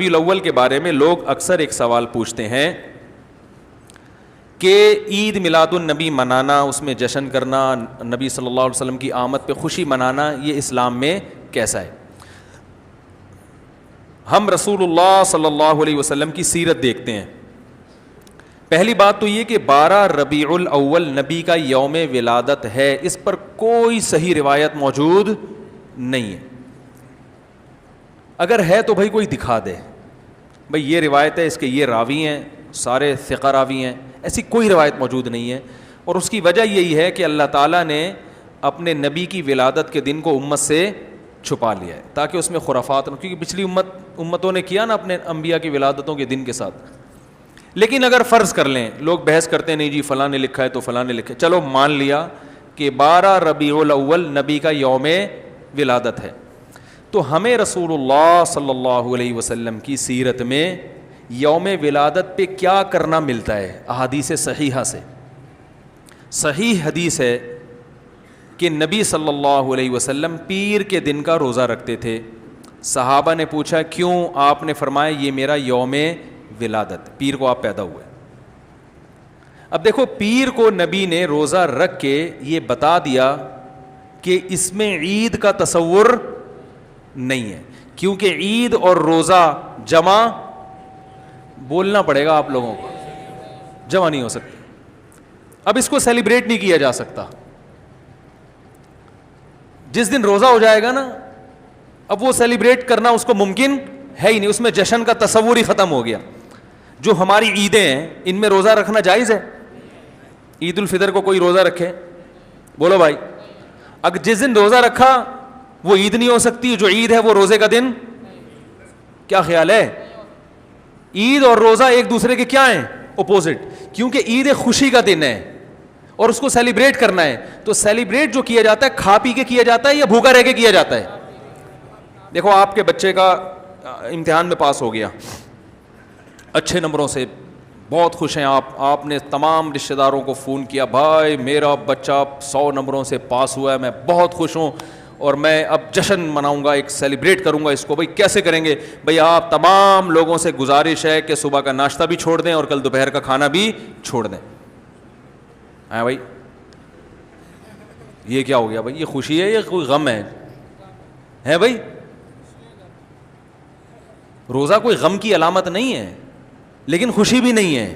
ربیع الاول کے بارے میں لوگ اکثر ایک سوال پوچھتے ہیں کہ عید میلاد النبی منانا، اس میں جشن کرنا، نبی صلی اللہ علیہ وسلم کی آمد پہ خوشی منانا، یہ اسلام میں کیسا ہے؟ ہم رسول اللہ صلی اللہ علیہ وسلم کی سیرت دیکھتے ہیں. پہلی بات تو یہ کہ 12 ربیع الاول نبی کا یوم ولادت ہے، اس پر کوئی صحیح روایت موجود نہیں ہے. اگر ہے تو بھائی کوئی دکھا دے، بھائی یہ روایت ہے، اس کے یہ راوی ہیں، سارے ثقہ راوی ہیں، ایسی کوئی روایت موجود نہیں ہے. اور اس کی وجہ یہی ہے کہ اللہ تعالیٰ نے اپنے نبی کی ولادت کے دن کو امت سے چھپا لیا ہے تاکہ اس میں خرافات نہ، کیونکہ پچھلی امتوں نے کیا نا اپنے انبیاء کی ولادتوں کے دن کے ساتھ. لیکن اگر فرض کر لیں، لوگ بحث کرتے ہیں نہیں جی فلاں نے لکھا ہے تو فلاں نے لکھا ہے، چلو مان لیا کہ 12 ربیع الاول نبی کا یوم ولادت ہے، تو ہمیں رسول اللہ صلی اللہ علیہ وسلم کی سیرت میں یوم ولادت پہ کیا کرنا ملتا ہے؟ احادیث صحیحہ سے صحیح حدیث ہے کہ نبی صلی اللہ علیہ وسلم پیر کے دن کا روزہ رکھتے تھے. صحابہ نے پوچھا کیوں؟ آپ نے فرمایا یہ میرا یوم ولادت، پیر کو آپ پیدا ہوئے. اب دیکھو پیر کو نبی نے روزہ رکھ کے یہ بتا دیا کہ اس میں عید کا تصور نہیں ہے، کیونکہ عید اور روزہ جمع بولنا پڑے گا آپ لوگوں کو، جمع نہیں ہو سکتے. اب اس کو سیلیبریٹ نہیں کیا جا سکتا. جس دن روزہ ہو جائے گا نا، اب وہ سیلیبریٹ کرنا اس کو ممکن ہے ہی نہیں، اس میں جشن کا تصور ہی ختم ہو گیا. جو ہماری عیدیں ہیں ان میں روزہ رکھنا جائز ہے؟ عید الفطر کو کوئی روزہ رکھے؟ بولو بھائی. اگر جس دن روزہ رکھا وہ عید نہیں ہو سکتی، جو عید ہے وہ روزے کا دن. کیا خیال ہے؟ عید اور روزہ ایک دوسرے کے کیا ہیں؟ اپوزٹ. کیونکہ عید ایک خوشی کا دن ہے اور اس کو سیلیبریٹ کرنا ہے. تو سیلیبریٹ جو کیا جاتا ہے کھا پی کے کیا جاتا ہے یا بھوکا رہ کے کیا جاتا ہے؟ دیکھو آپ کے بچے کا امتحان میں پاس ہو گیا اچھے نمبروں سے، بہت خوش ہیں آپ نے تمام رشتہ داروں کو فون کیا، بھائی میرا بچہ 100 نمبروں سے پاس ہوا ہے، میں بہت خوش ہوں اور میں اب جشن مناؤں گا، ایک سیلیبریٹ کروں گا اس کو. بھائی کیسے کریں گے؟ بھائی آپ تمام لوگوں سے گزارش ہے کہ صبح کا ناشتہ بھی چھوڑ دیں اور کل دوپہر کا کھانا بھی چھوڑ دیں. ہاں بھائی یہ کیا ہو گیا بھائی؟ یہ خوشی ہے یا کوئی غم ہے بھائی؟ روزہ کوئی غم کی علامت نہیں ہے لیکن خوشی بھی نہیں ہے.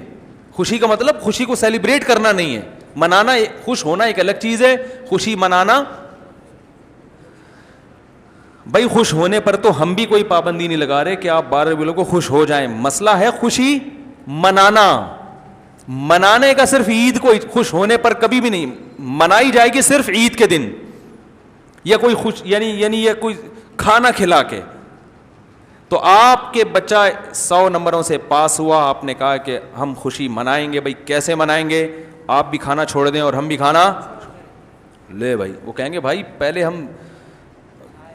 خوشی کا مطلب خوشی کو سیلیبریٹ کرنا نہیں ہے، منانا. خوش ہونا ایک الگ چیز ہے، خوشی منانا. بھائی خوش ہونے پر تو ہم بھی کوئی پابندی نہیں لگا رہے کہ آپ 12 ربیع کو خوش ہو جائیں. مسئلہ ہے خوشی منانا. منانے کا صرف عید کو خوش ہونے پر کبھی بھی نہیں منائی جائے گی، صرف عید کے دن یا کوئی خوش یعنی یہ کوئی کھانا کھلا کے. تو آپ کے بچہ 100 نمبروں سے پاس ہوا، آپ نے کہا کہ ہم خوشی منائیں گے. بھائی کیسے منائیں گے؟ آپ بھی کھانا چھوڑ دیں اور ہم بھی کھانا لے. بھائی وہ کہیں گے بھائی پہلے ہم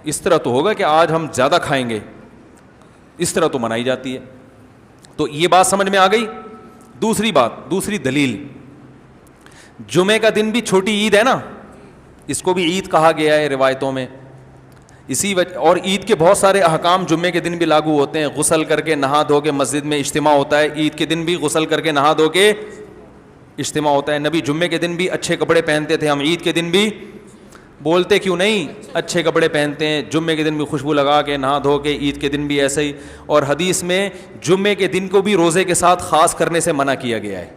اس طرح تو ہوگا کہ آج ہم زیادہ کھائیں گے، اس طرح تو منائی جاتی ہے. تو یہ بات سمجھ میں آ گئی. دوسری بات، دوسری دلیل، جمعے کا دن بھی چھوٹی عید ہے نا، اس کو بھی عید کہا گیا ہے روایتوں میں. اسی وجہ اور عید کے بہت سارے احکام جمعے کے دن بھی لاگو ہوتے ہیں. غسل کر کے نہا دھو کے مسجد میں اجتماع ہوتا ہے، عید کے دن بھی غسل کر کے نہا دھو کے اجتماع ہوتا ہے. نبی جمعے کے دن بھی اچھے کپڑے پہنتے تھے، ہم عید کے دن بھی بولتے کیوں نہیں اچھے کپڑے پہنتے ہیں. جمعے کے دن بھی خوشبو لگا کے نہا دھو کے، عید کے دن بھی ایسے ہی. اور حدیث میں جمعے کے دن کو بھی روزے کے ساتھ خاص کرنے سے منع کیا گیا ہے.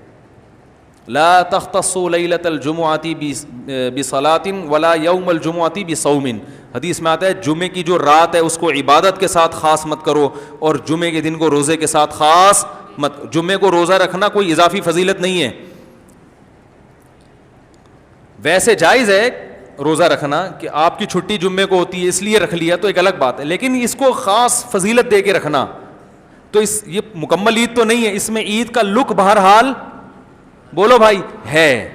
لا تختصوا لیلۃ الجمعۃ بصلاۃ ولا یوم الجمعۃ بصوم. حدیث میں آتا ہے جمعے کی جو رات ہے اس کو عبادت کے ساتھ خاص مت کرو اور جمعے کے دن کو روزے کے ساتھ خاص مت. جمعے کو روزہ رکھنا کوئی اضافی فضیلت نہیں ہے. ویسے جائز ہے روزہ رکھنا کہ آپ کی چھٹی جمعے کو ہوتی ہے اس لیے رکھ لیا تو ایک الگ بات ہے، لیکن اس کو خاص فضیلت دے کے رکھنا تو یہ مکمل عید تو نہیں ہے. اس میں عید کا لک بہرحال بولو بھائی ہے.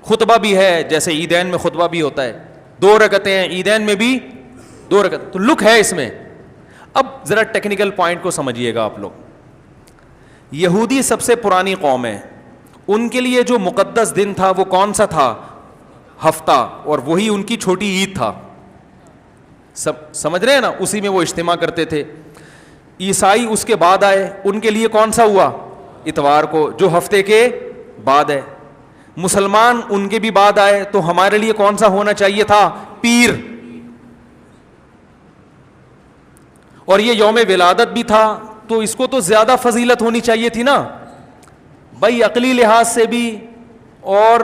خطبہ بھی ہے، جیسے عیدین میں خطبہ بھی ہوتا ہے، 2 رکعتیں ہیں عیدین میں بھی 2 رکعت، تو لک ہے اس میں. اب ذرا ٹیکنیکل پوائنٹ کو سمجھیے گا آپ لوگ. یہودی سب سے پرانی قوم ہے، ان کے لیے جو مقدس دن تھا وہ کون سا تھا؟ ہفتہ، اور وہی ان کی چھوٹی عید تھا. سب سمجھ رہے ہیں نا؟ اسی میں وہ اجتماع کرتے تھے. عیسائی اس کے بعد آئے, ان کے لیے کون سا ہوا؟ اتوار کو, جو ہفتے کے بعد ہے. مسلمان ان کے بھی بعد آئے, تو ہمارے لیے کون سا ہونا چاہیے تھا؟ پیر. اور یہ یوم ولادت بھی تھا, تو اس کو تو زیادہ فضیلت ہونی چاہیے تھی نا بھائی, عقلی لحاظ سے بھی اور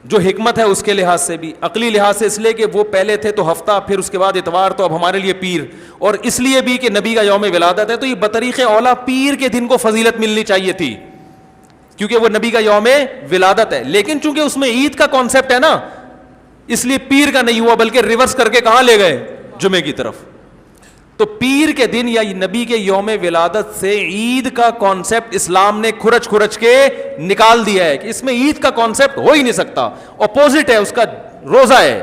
جو حکمت ہے اس کے لحاظ سے بھی. عقلی لحاظ سے اس لیے کہ وہ پہلے تھے تو ہفتہ, پھر اس کے بعد اتوار, تو اب ہمارے لیے پیر. اور اس لیے بھی کہ نبی کا یوم ولادت ہے, تو یہ بطریق اولا پیر کے دن کو فضیلت ملنی چاہیے تھی, کیونکہ وہ نبی کا یوم ولادت ہے. لیکن چونکہ اس میں عید کا کانسیپٹ ہے نا, اس لیے پیر کا نہیں ہوا, بلکہ ریورس کر کے کہاں لے گئے؟ جمعے کی طرف. تو پیر کے دن یا نبی کے یوم ولادت سے عید کا کانسیپٹ اسلام نے کھرچ کھرچ کے نکال دیا ہے کہ اس میں عید کا کانسیپٹ ہو ہی نہیں سکتا, اپوزٹ ہے اس کا, روزہ ہے.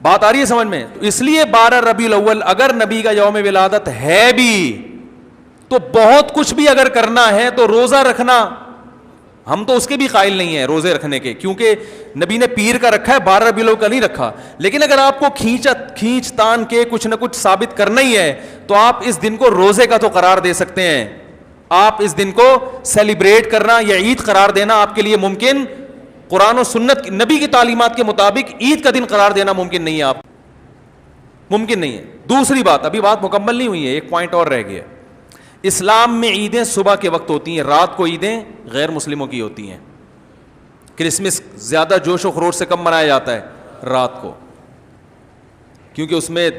بات آ رہی ہے سمجھ میں؟ تو اس لیے 12 ربیع الاول اگر نبی کا یوم ولادت ہے بھی, تو بہت کچھ بھی اگر کرنا ہے تو روزہ رکھنا, ہم تو اس کے بھی قائل نہیں ہیں روزے رکھنے کے, کیونکہ نبی نے پیر کا رکھا ہے, 12 ربیع الاول کا نہیں رکھا. لیکن اگر آپ کو کھینچ تان کے کچھ نہ کچھ ثابت کرنا ہی ہے, تو آپ اس دن کو روزے کا تو قرار دے سکتے ہیں. آپ اس دن کو سیلیبریٹ کرنا یا عید قرار دینا آپ کے لیے ممکن, قرآن و سنت نبی کی تعلیمات کے مطابق عید کا دن قرار دینا ممکن نہیں ہے, آپ ممکن نہیں ہے. دوسری بات, ابھی بات مکمل نہیں ہوئی ہے, ایک پوائنٹ اور رہ گیا. اسلام میں عیدیں صبح کے وقت ہوتی ہیں, رات کو عیدیں غیر مسلموں کی ہوتی ہیں. کرسمس زیادہ جوش و خروش سے کم منایا جاتا ہے رات کو, کیونکہ اس میں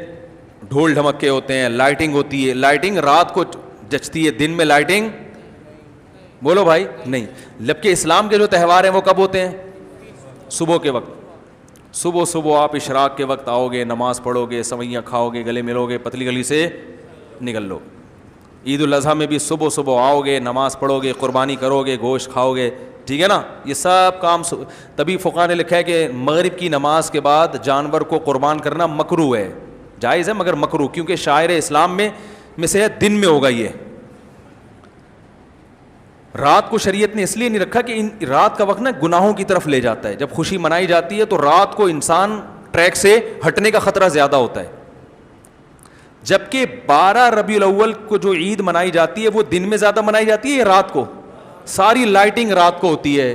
ڈھول ڈھمکے ہوتے ہیں, لائٹنگ ہوتی ہے. لائٹنگ رات کو جچتی ہے, دن میں لائٹنگ بولو بھائی نہیں. جبکہ اسلام کے جو تہوار ہیں وہ کب ہوتے ہیں؟ صبح کے وقت. صبح آپ اشراق کے وقت آؤ گے, نماز پڑھو گے, سوئیاں کھاؤ گے, گلے ملو گے, پتلی گلی سے نکل لو. عید الاضحیٰ میں بھی صبح آؤ گے, نماز پڑھو گے, قربانی کرو گے, گوشت کھاؤ گے, ٹھیک ہے نا. یہ سب کام تبھی فقہاء نے لکھا ہے کہ مغرب کی نماز کے بعد جانور کو قربان کرنا مکروہ ہے, جائز ہے مگر مکروہ, کیونکہ شاعر اسلام میں سے ہے دن میں ہوگا. یہ رات کو شریعت نے اس لیے نہیں رکھا کہ رات کا وقت نا گناہوں کی طرف لے جاتا ہے. جب خوشی منائی جاتی ہے تو رات کو انسان ٹریک سے ہٹنے کا خطرہ زیادہ ہوتا ہے. جبکہ 12 ربیع الاول کو جو عید منائی جاتی ہے وہ دن میں زیادہ منائی جاتی ہے یا رات کو؟ ساری لائٹنگ رات کو ہوتی ہے,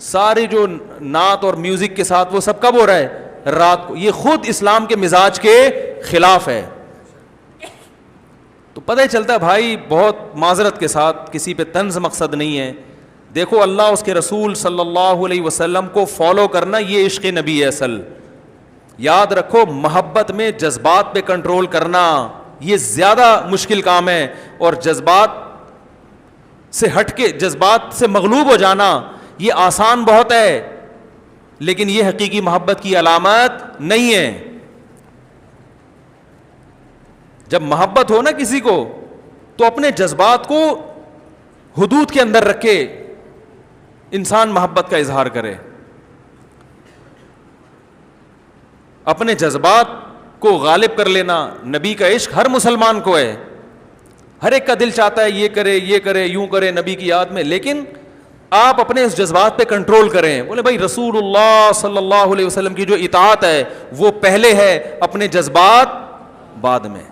سارے جو نعت اور میوزک کے ساتھ وہ سب کب ہو رہا ہے؟ رات کو. یہ خود اسلام کے مزاج کے خلاف ہے. تو پتہ ہی چلتا ہے بھائی, بہت معذرت کے ساتھ, کسی پہ طنز مقصد نہیں ہے. دیکھو اللہ اس کے رسول صلی اللہ علیہ وسلم کو فالو کرنا یہ عشق نبی ہے اصل. یاد رکھو, محبت میں جذبات پہ کنٹرول کرنا یہ زیادہ مشکل کام ہے, اور جذبات سے ہٹ کے, جذبات سے مغلوب ہو جانا یہ آسان بہت ہے, لیکن یہ حقیقی محبت کی علامت نہیں ہے. جب محبت ہو نا کسی کو, تو اپنے جذبات کو حدود کے اندر رکھ کے انسان محبت کا اظہار کرے. اپنے جذبات کو غالب کر لینا, نبی کا عشق ہر مسلمان کو ہے, ہر ایک کا دل چاہتا ہے یہ کرے یوں کرے نبی کی یاد میں, لیکن آپ اپنے اس جذبات پہ کنٹرول کریں. بولے بھائی رسول اللہ صلی اللہ علیہ وسلم کی جو اطاعت ہے وہ پہلے ہے, اپنے جذبات بعد میں.